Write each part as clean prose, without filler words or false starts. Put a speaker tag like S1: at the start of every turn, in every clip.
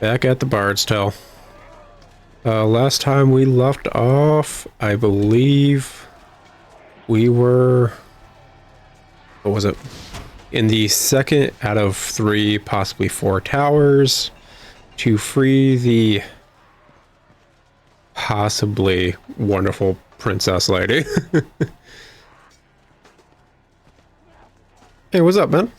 S1: Back at the Bard's Tale. Last time we left off, I believe we were... What was it? In the second out of 3, possibly 4 towers to free the possibly wonderful princess lady. Hey, what's up, man?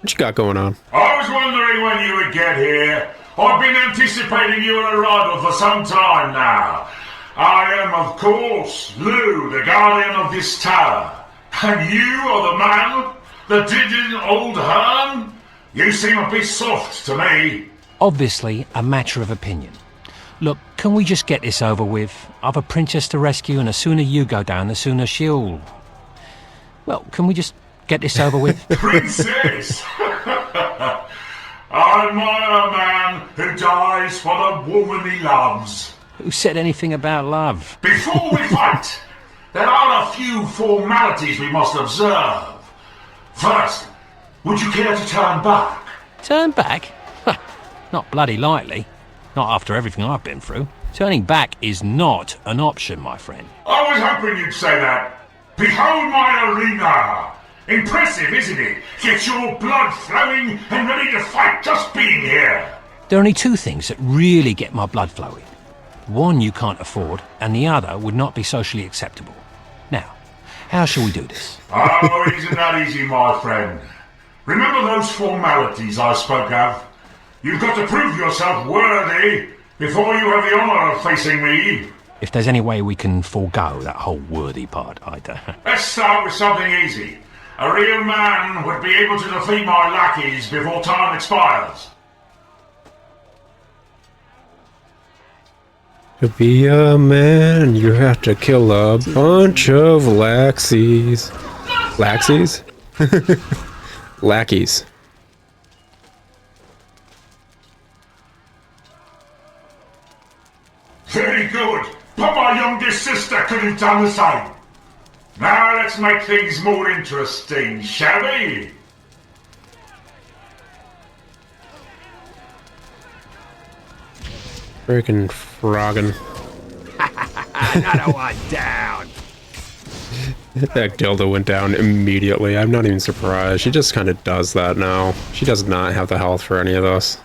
S1: What you got going on?
S2: I was wondering when you would get here. I've been anticipating your arrival for some time now. I am, of course, Lou, the guardian of this tower. And you are the man that did in old Herne? You seem a bit soft to me.
S3: Obviously, a matter of opinion. Look, can we just get this over with? I've a princess to rescue, and the sooner you go down, the sooner she'll... Well, can we just get this over with?
S2: Princess? I admire a man who dies for the woman he loves.
S3: Who said anything about love?
S2: Before we fight, there are a few formalities we must observe. First, would you care to turn back?
S3: Turn back? Not bloody likely. Not after everything I've been through. Turning back is not an option, my friend.
S2: I was hoping you'd say that. Behold my arena! Impressive, isn't it? Gets your blood flowing and ready to fight just being here.
S3: There are only 2 things that really get my blood flowing. One you can't afford, and the other would not be socially acceptable. Now, how shall we do this?
S2: Oh, it isn't that easy, my friend. Remember those formalities I spoke of? You've got to prove yourself worthy before you have the honor of facing me.
S3: If there's any way we can forego that whole worthy part,
S2: Let's start with something easy. A real man would be able to defeat my lackeys before time expires.
S1: To be a man, you have to kill a bunch of laxies. Laxies? Lackeys.
S2: Very good. But my youngest sister could have done the same. Now let's make things more interesting, shall we?
S1: Freaking froggin'.
S3: Another one down.
S1: That dildo went down immediately. I'm not even surprised. She just kind of does that now. She does not have the health for any of this.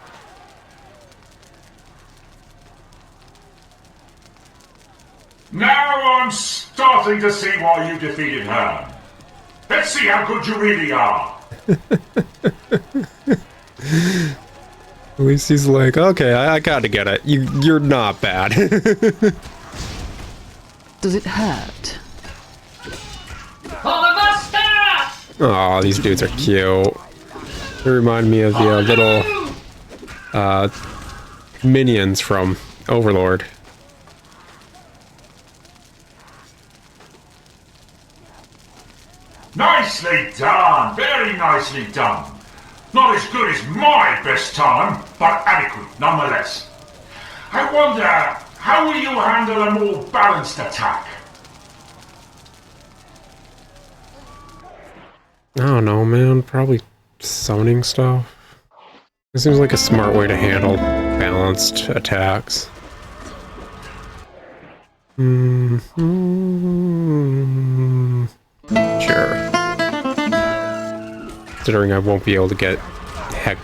S2: Now I'm starting to see why you defeated her. Let's see how good you really are.
S1: At least he's like, okay, I gotta get it. You're not bad.
S4: Does it hurt?
S1: Aw, these dudes are cute. They remind me of the little minions from Overlord.
S2: Nicely done, very nicely done. Not as good as my best time, but adequate nonetheless. I wonder, how will you handle a more balanced attack?
S1: I don't know, man. Probably summoning stuff. It seems like a smart way to handle balanced attacks. Sure. Considering I won't be able to get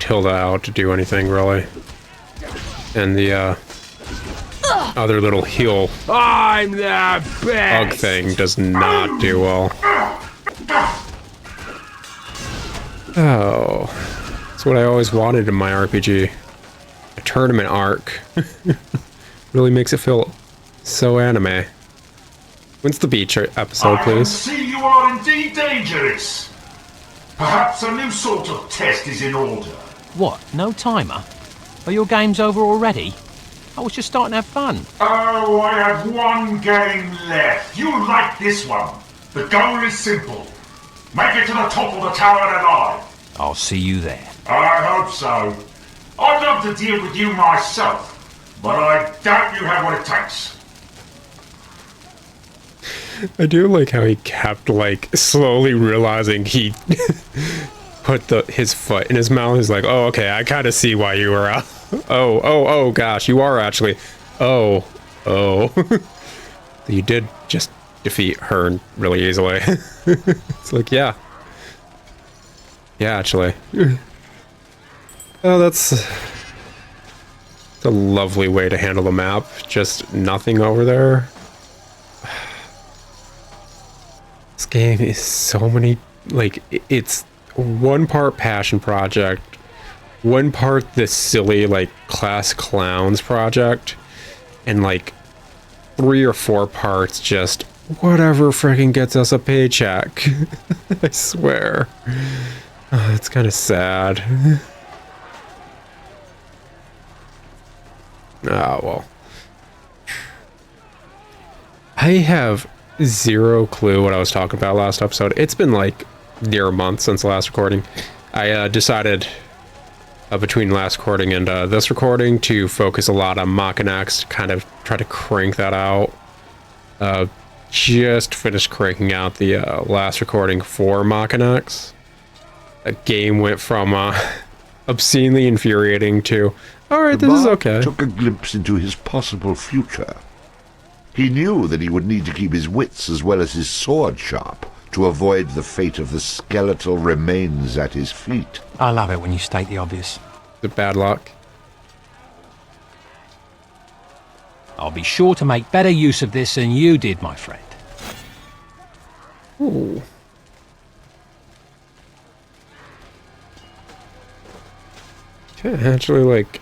S1: Tilda out to do anything, really. And the, other little heal
S3: I'm the best!
S1: bug thing does not do well. Oh. That's what I always wanted in my RPG. A tournament arc. Really makes it feel so anime. When's the beach episode,
S2: I can
S1: please?
S2: see you are indeed dangerous. Perhaps a new sort of test is in order.
S3: What, no timer? Are your games over already? I was just starting to have fun.
S2: Oh, I have one game left. You'll like this one. The goal is simple. Make it to the top of the tower alive.
S3: I'll see you there.
S2: I hope so. I'd love to deal with you myself, but I doubt you have what it takes.
S1: I do like how he kept, like, slowly realizing he put his foot in his mouth. He's like, oh, okay, I kind of see why you were out. Oh, gosh, you are actually. Oh. You did just defeat her really easily. It's like, yeah. Yeah, actually. Oh, that's a lovely way to handle the map. Just nothing over there. This game is so many, like, it's one part passion project, one part this silly, like, class clowns project, and, like, 3 or 4 parts just whatever freaking gets us a paycheck. I swear. Oh, it's kind of sad. Ah, well. I have zero clue what I was talking about last episode. It's been like near a month since the last recording. I decided between last recording and this recording to focus a lot on Mach X, kind of try to crank that out. Just finished cranking out the last recording for Mach X. A game went from obscenely infuriating to, alright, this is okay.
S5: Took a glimpse into his possible future. He knew that he would need to keep his wits as well as his sword sharp to avoid the fate of the skeletal remains at his feet.
S3: I love it when you state the obvious.
S1: The bad luck.
S3: I'll be sure to make better use of this than you did, my friend.
S1: Ooh. Okay, actually, like,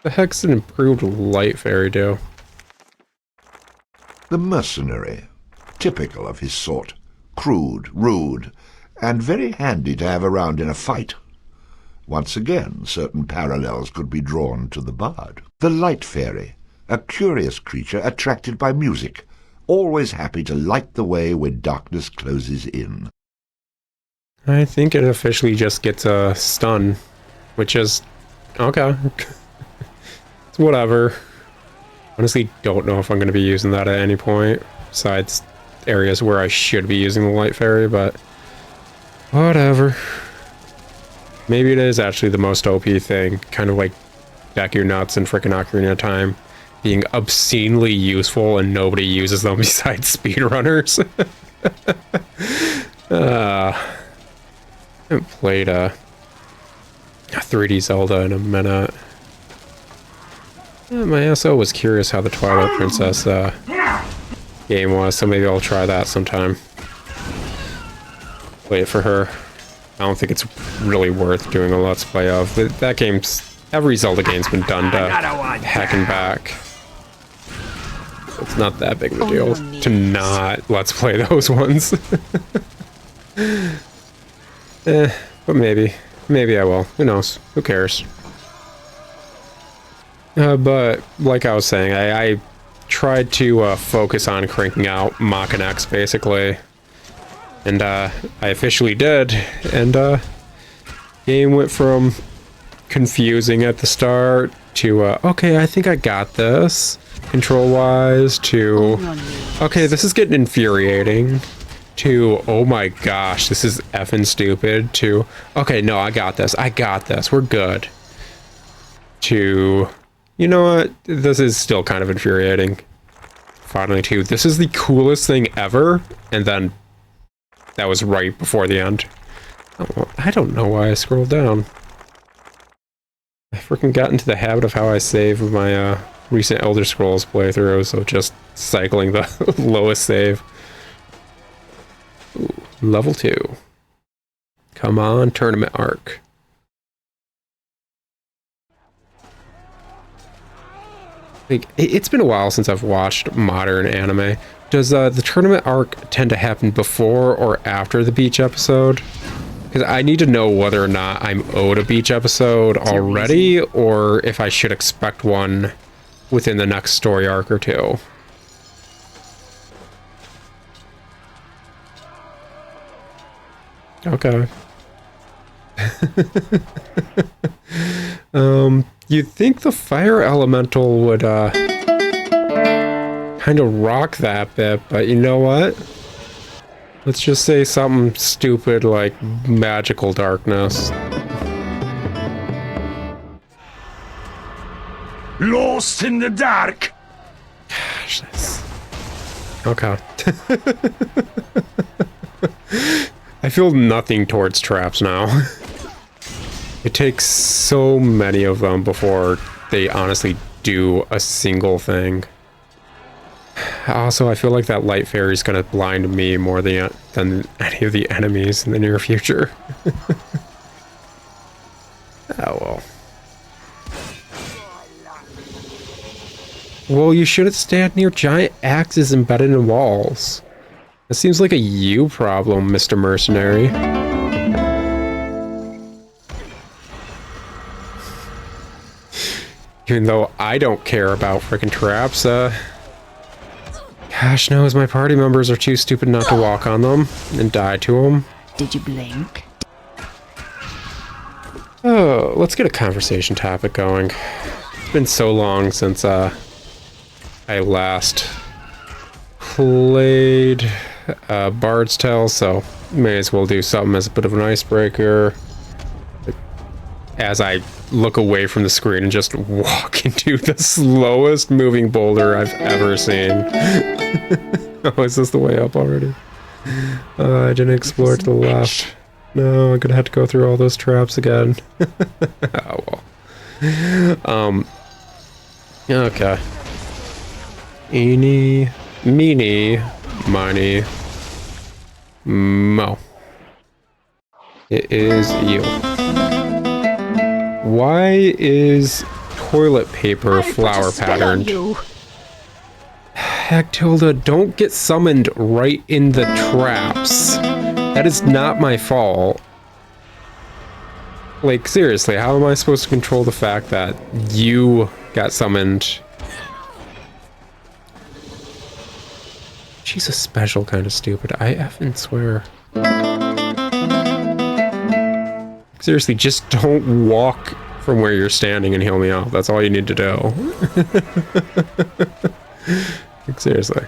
S1: the heck's an improved light fairy do?
S5: The mercenary, typical of his sort, crude, rude, and very handy to have around in a fight. Once again, certain parallels could be drawn to the bard. The light fairy, a curious creature attracted by music, always happy to light the way when darkness closes in.
S1: I think it officially just gets a stun, which is okay. It's whatever. Honestly, don't know if I'm going to be using that at any point, besides areas where I should be using the light fairy, but whatever. Maybe it is actually the most OP thing, kind of like Back Your Nuts and frickin' Ocarina of Time being obscenely useful and nobody uses them besides speedrunners. I haven't played a 3D Zelda in a minute. My SO was curious how the Twilight Princess game was, so maybe I'll try that sometime. Play it for her. I don't think it's really worth doing a Let's Play of. That game's... Every Zelda game's been done to heck and back. It's not that big of a deal to not Let's Play those ones. But maybe. Maybe I will. Who knows? Who cares? But, like I was saying, I tried to focus on cranking out Mach X, basically. And I officially did. And game went from confusing at the start to, okay, I think I got this, control-wise, to, okay, this is getting infuriating, to, oh my gosh, this is effing stupid, to, okay, no, I got this, we're good, to, you know what, this is still kind of infuriating, finally, to, this is the coolest thing ever, and then that was right before the end. Oh, I don't know why I scrolled down. I freaking got into the habit of how I save my recent Elder Scrolls playthrough, so just cycling the lowest save. Ooh, level 2. Come on, tournament arc. Like, it's been a while since I've watched modern anime. Does the tournament arc tend to happen before or after the beach episode? Because I need to know whether or not I'm owed a beach episode already, or if I should expect one within the next story arc or two. Okay. You'd think the fire elemental would kind of rock that bit, but you know what? Let's just say something stupid like magical darkness.
S2: Lost in the dark.
S1: Gosh, that's... Okay. I feel nothing towards traps now. It takes so many of them before they honestly do a single thing. Also, I feel like that light fairy is going to blind me more than any of the enemies in the near future. Oh well. Well, you shouldn't stand near giant axes embedded in walls. That seems like a you problem, Mr. Mercenary. Even though I don't care about frickin' traps, gosh knows my party members are too stupid not to walk on them and die to them.
S4: Did you blink?
S1: Oh, let's get a conversation topic going. It's been so long since I last played Bard's Tale, so may as well do something as a bit of an icebreaker. As I look away from the screen and just walk into the slowest moving boulder I've ever seen. Oh, is this the way up already? I didn't explore to the left. No, I'm gonna have to go through all those traps again. Oh well. Okay. Eeny, meeny, miny, mo. It is you. Why is toilet paper flower patterned? Heck, Tilda, don't get summoned right in the traps. That is not my fault. Like, seriously, how am I supposed to control the fact that you got summoned? She's a special kind of stupid. I effing swear. Seriously, just don't walk from where you're standing and heal me off. That's all you need to do. Like, seriously.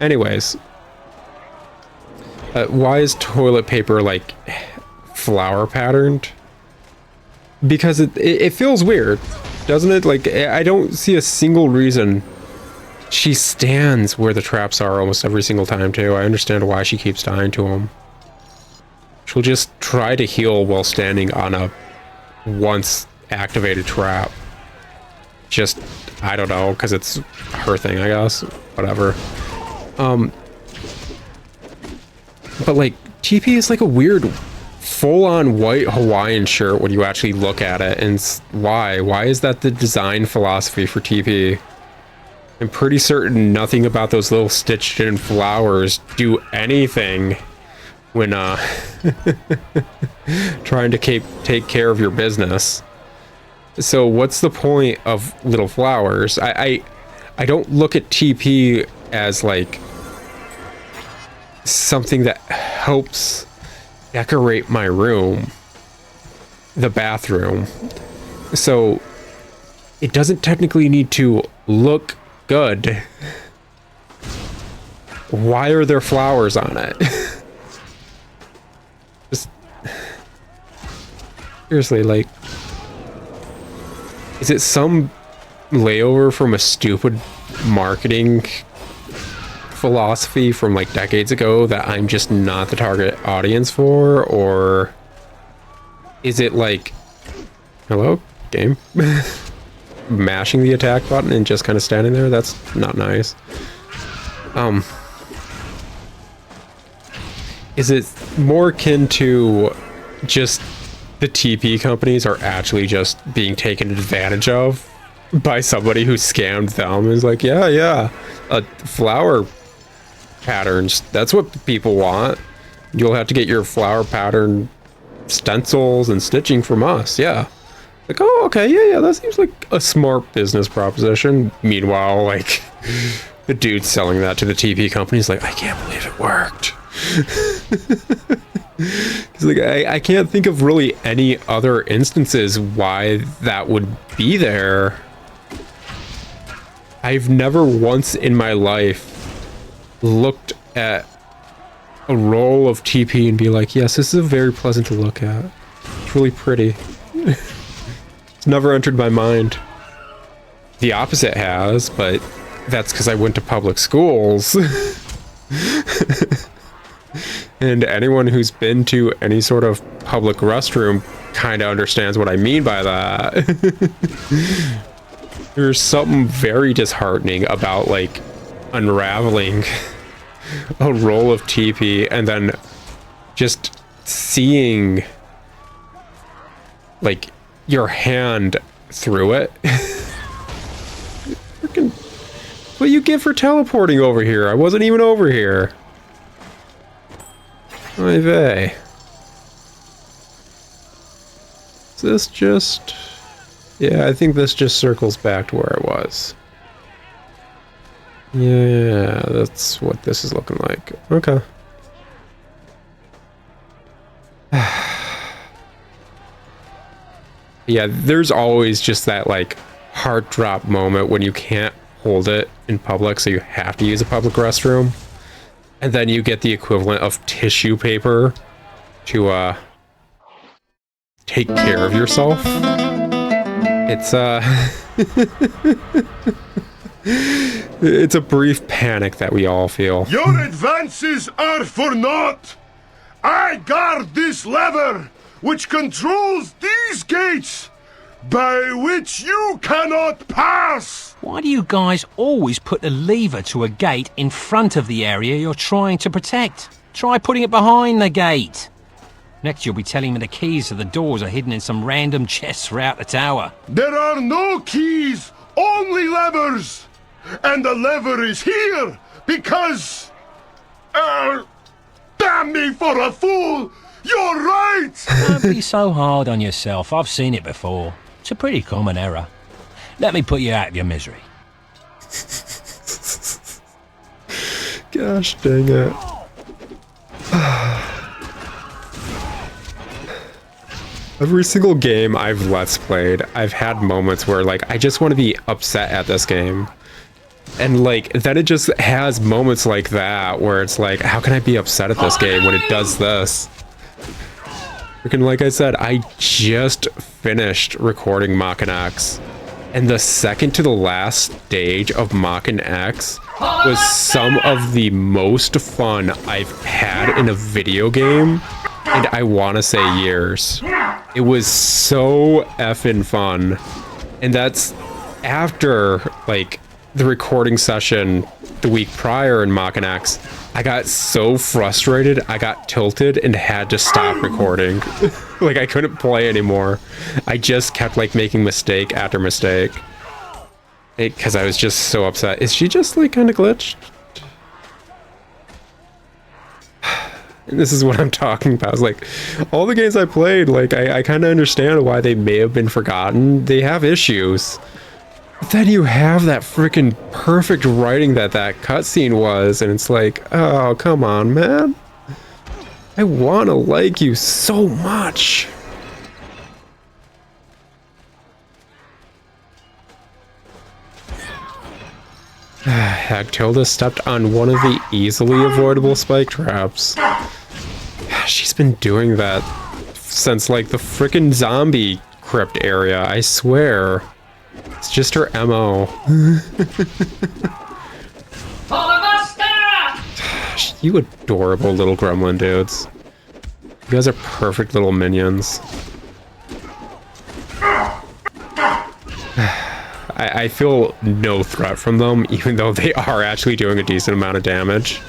S1: Anyways. Why is toilet paper, like, flower patterned? Because it feels weird, doesn't it? Like, I don't see a single reason. She stands where the traps are almost every single time, too. I understand why she keeps dying to them. She'll just try to heal while standing on a once activated trap. Just, I don't know, because it's her thing, I guess. Whatever. But like, TP is like a weird full-on white Hawaiian shirt when you actually look at it. And why? Why is that the design philosophy for TP? I'm pretty certain nothing about those little stitched in flowers do anything when trying to take care of your business. So what's the point of little flowers? I don't look at TP as like something that helps decorate my room, the bathroom. So it doesn't technically need to look good. Why are there flowers on it? Just seriously, like, is it some layover from a stupid marketing philosophy from like decades ago that I'm just not the target audience for? Or is it like, hello, game? Mashing the attack button and just kind of standing there? That's not nice. Is it more akin to just the TP companies are actually just being taken advantage of by somebody who scammed them? Is like, yeah, flower patterns, that's what people want. You'll have to get your flower pattern stencils and stitching from us. Yeah. Like, oh, okay, yeah, that seems like a smart business proposition. Meanwhile, like, the dude selling that to the TP company's like, I can't believe it worked. Because like, I can't think of really any other instances why that would be there. I've never once in my life looked at a roll of TP and be like, yes, this is very pleasant to look at. It's really pretty. It's never entered my mind. The opposite has, but that's because I went to public schools. And anyone who's been to any sort of public restroom kind of understands what I mean by that. There's something very disheartening about, like, unraveling a roll of TP and then just seeing, like, your hand through it. Freaking, what you get for teleporting over here? I wasn't even over here. Oy vey. Is this just... Yeah, I think this just circles back to where it was. Yeah, that's what this is looking like. Okay. Yeah, there's always just that, like, heart drop moment when you can't hold it in public, so you have to use a public restroom. And then you get the equivalent of tissue paper to, take care of yourself. It's, it's a brief panic that we all feel.
S6: Your advances are for naught. I guard this lever, which controls these gates, by which you cannot pass.
S3: Why do you guys always put the lever to a gate in front of the area you're trying to protect? Try putting it behind the gate. Next you'll be telling me the keys to the doors are hidden in some random chests throughout the tower.
S6: There are no keys, only levers. And the lever is here because... damn me for a fool! You're right!
S3: Don't be so hard on yourself. I've seen it before. It's a pretty common error. Let me put you out of your misery.
S1: Gosh dang it. Every single game I've Let's Played, I've had moments where, like, I just want to be upset at this game. And, like, then it just has moments like that where it's like, how can I be upset at this game when it does this? Freaking, like I said, I just finished recording Mach and X. And the second to the last stage of Mach and X was some of the most fun I've had in a video game, and I want to say years. It was so effing fun. And that's after, like, the recording session the week prior in Mach and X. I got so frustrated, I got tilted and had to stop recording. Like, I couldn't play anymore. I just kept, like, making mistake after mistake. Because I was just so upset. Is she just, like, kind of glitched? And this is what I'm talking about. It's like, all the games I played, like, I kind of understand why they may have been forgotten. They have issues. But then you have that freaking perfect writing that cutscene was, and it's like, oh, come on, man. I want to like you so much. Heck, Tilda stepped on one of the easily avoidable spike traps. She's been doing that since, like, the freaking zombie crypt area, I swear. It's just her MO. You adorable little gremlin dudes. You guys are perfect little minions. I feel no threat from them, even though they are actually doing a decent amount of damage.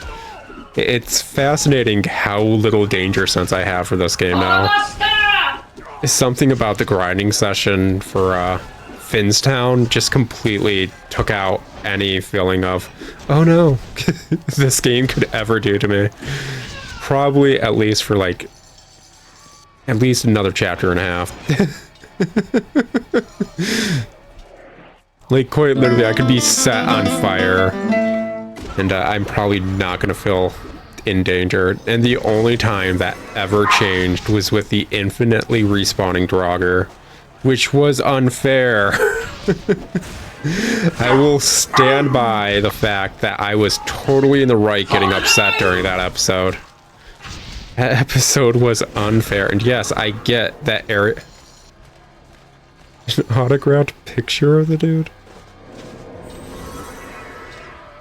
S1: It's fascinating how little danger sense I have for this game now. Something about the grinding session for Finstown just completely took out any feeling of, oh no, this game could ever do to me. Probably at least for, like, at least another chapter and a half. Like, quite literally, I could be set on fire, and I'm probably not going to feel in danger. And the only time that ever changed was with the infinitely respawning Draugr, which was unfair. I will stand by the fact that I was totally in the right getting upset during that episode. That episode was unfair. And yes, I get that area... An autographed picture of the dude.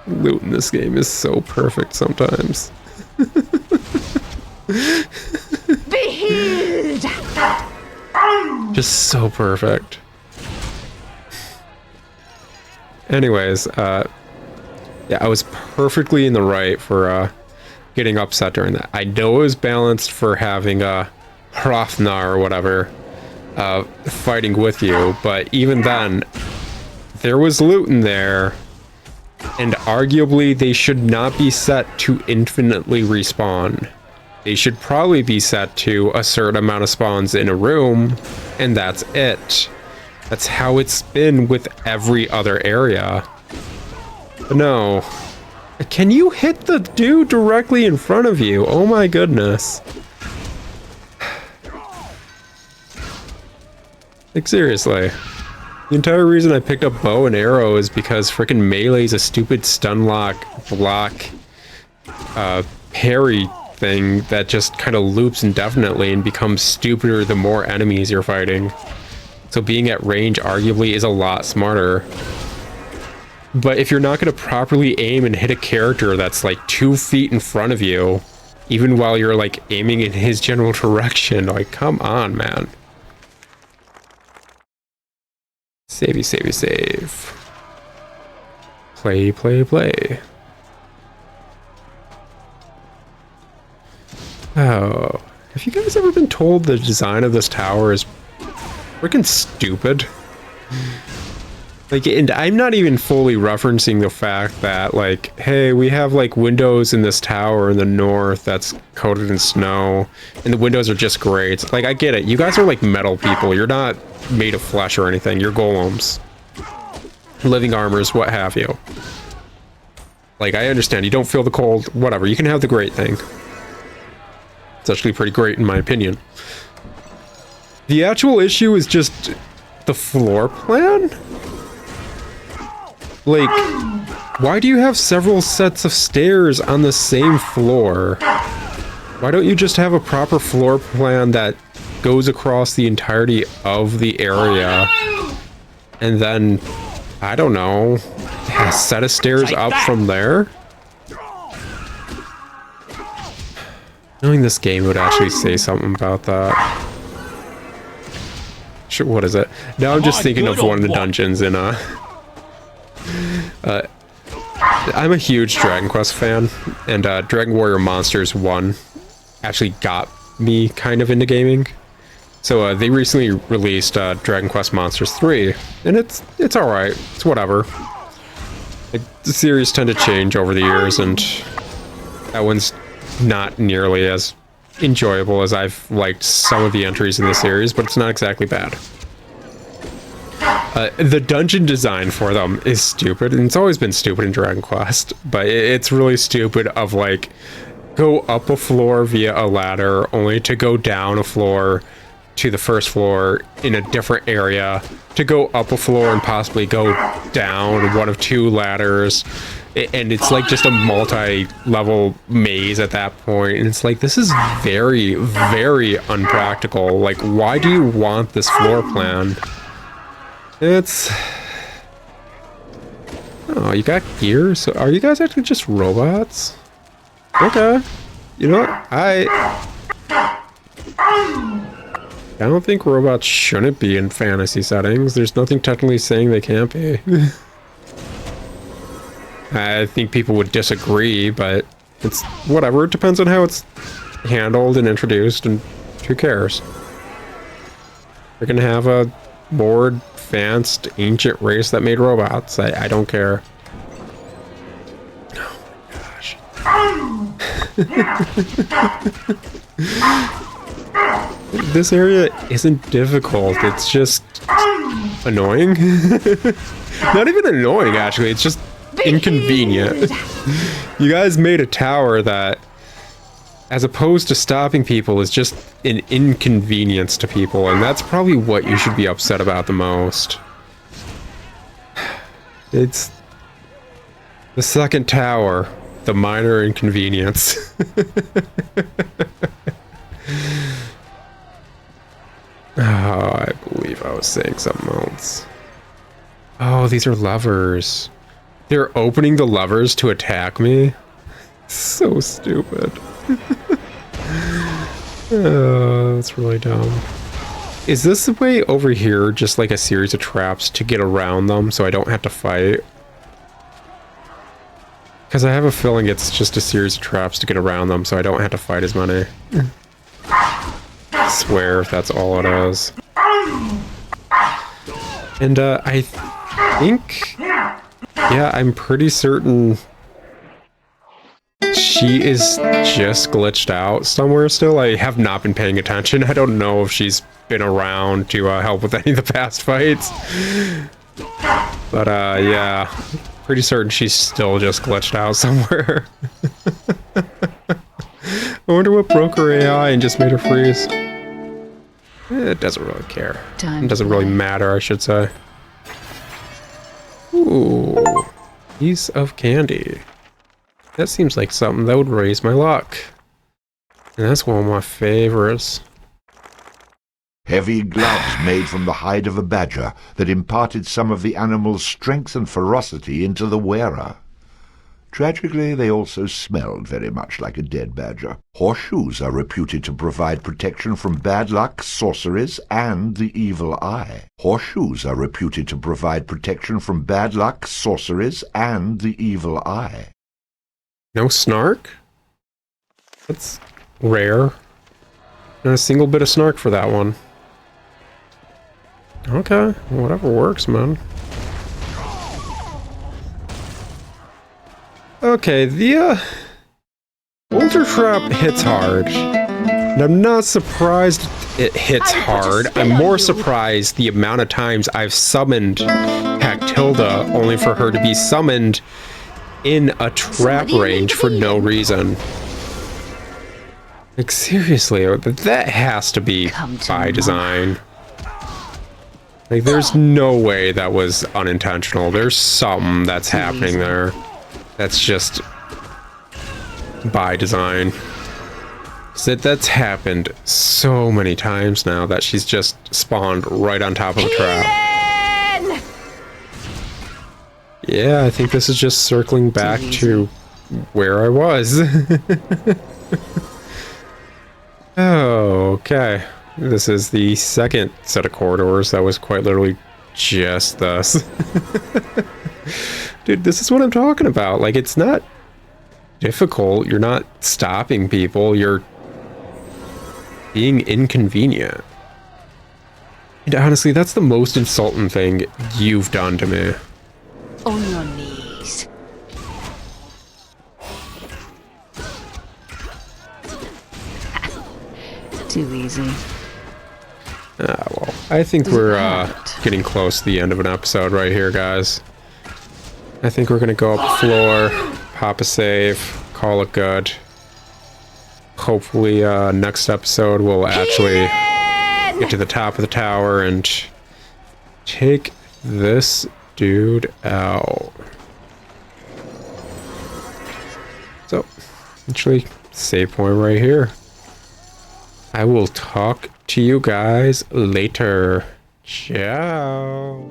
S1: Loot in this game is so perfect sometimes.
S4: Be healed!
S1: Just so perfect. Anyways, yeah, I was perfectly in the right for getting upset during that. I know it was balanced for having Hrafna or whatever fighting with you, but even then, there was loot in there, and arguably they should not be set to infinitely respawn. They should probably be set to a certain amount of spawns in a room, and that's it. That's how it's been with every other area. But no. Can you hit the dude directly in front of you? Oh my goodness. Like, seriously. The entire reason I picked up bow and arrow is because frickin' melee's a stupid stun lock, block, parry thing that just kind of loops indefinitely and becomes stupider the more enemies you're fighting. So being at range arguably is a lot smarter. But if you're not going to properly aim and hit a character that's like 2 feet in front of you, even while you're like aiming in his general direction, like, come on, man. Savey, savey, save. Play, play, play. Oh, have you guys ever been told the design of this tower is freaking stupid? Like, and I'm not even fully referencing the fact that, like, hey, we have, like, windows in this tower in the north that's coated in snow, and the windows are just great. Like, I get it. You guys are, like, metal people. You're not made of flesh or anything. You're golems. Living armors, what have you. Like, I understand. You don't feel the cold. Whatever. You can have the great thing. It's actually pretty great, in my opinion. The actual issue is just the floor plan? Like, why do you have several sets of stairs on the same floor? Why don't you just have a proper floor plan that goes across the entirety of the area? And then, I don't know, a set of stairs up from there? Knowing this game would actually say something about that. Sure, what is it? Now I'm just thinking of one of the dungeons in I'm a huge Dragon Quest fan, and Dragon Warrior Monsters 1 actually got me kind of into gaming. So they recently released Dragon Quest Monsters 3, and it's alright. It's whatever. Like, the series tend to change over the years, and that one's not nearly as enjoyable as I've liked some of the entries in the series, but it's not exactly bad. The dungeon design for them is stupid, and it's always been stupid in Dragon Quest, but it's really stupid of, like, go up a floor via a ladder, only to go down a floor to the first floor in a different area, to go up a floor and possibly go down one of 2 ladders, and it's like just a multi-level maze at that point, and it's like, this is very, very unpractical. Like, why do you want this floor plan? It's... Oh, you got gear? So are you guys actually just robots? Okay. You know what? I don't think robots shouldn't be in fantasy settings. There's nothing technically saying they can't be. I think people would disagree, but it's whatever. It depends on how it's handled and introduced, and who cares? They're gonna have a more advanced ancient race that made robots. I don't care. Oh my gosh. This area isn't difficult. It's just annoying. Not even annoying, actually. It's just inconvenient. You guys made a tower that, as opposed to stopping people, is just an inconvenience to people, and that's probably what you should be upset about the most. It's the second tower, the minor inconvenience. Oh, I believe believe I was saying something else. Oh, these are levers. They're opening the levers to attack me? So stupid. Oh, that's really dumb. Is this the way over here, just like a series of traps to get around them so I don't have to fight? Because I have a feeling it's just a series of traps to get around them so I don't have to fight as many. I swear that's all it is. And I think... Yeah, I'm pretty certain she is just glitched out somewhere still. I have not been paying attention. I don't know if she's been around to help with any of the past fights. But yeah, pretty certain she's still just glitched out somewhere. I wonder what broke her AI and just made her freeze. It doesn't really care. It doesn't really matter, I should say. Ooh, piece of candy. That seems like something that would raise my luck. And that's one of my favorites.
S5: Heavy gloves made from the hide of a badger that imparted some of the animal's strength and ferocity into the wearer. Tragically, they also smelled very much like a dead badger. Horseshoes are reputed to provide protection from bad luck, sorceries, and the evil eye. Horseshoes are reputed to provide protection from bad luck, sorceries, and the evil eye.
S1: No snark? That's rare. Not a single bit of snark for that one. Okay, whatever works, man. Okay, the Boulder Trap hits hard. And I'm not surprised it hits hard. I'm more surprised the amount of times I've summoned Cactilda only for her to be summoned in a trap range for no reason. Like, seriously, that has to be by design. Like, there's no way that was unintentional. There's something that's happening there. That's just by design. So that's happened so many times now that she's just spawned right on top of a trap. Yeah, I think this is just circling back to where I was. Oh, okay. This is the second set of corridors that was quite literally just this. Dude, this is what I'm talking about. Like, it's not difficult. You're not stopping people. You're being inconvenient. And honestly, that's the most insulting thing you've done to me.
S4: On your knees. Too easy.
S1: Ah, well, I think we're getting close to the end of an episode right here, guys. I think we're gonna go up the floor, pop a save, call it good. Hopefully, next episode we'll actually get to the top of the tower and take this dude out. So, actually, save point right here. I will talk to you guys later. Ciao.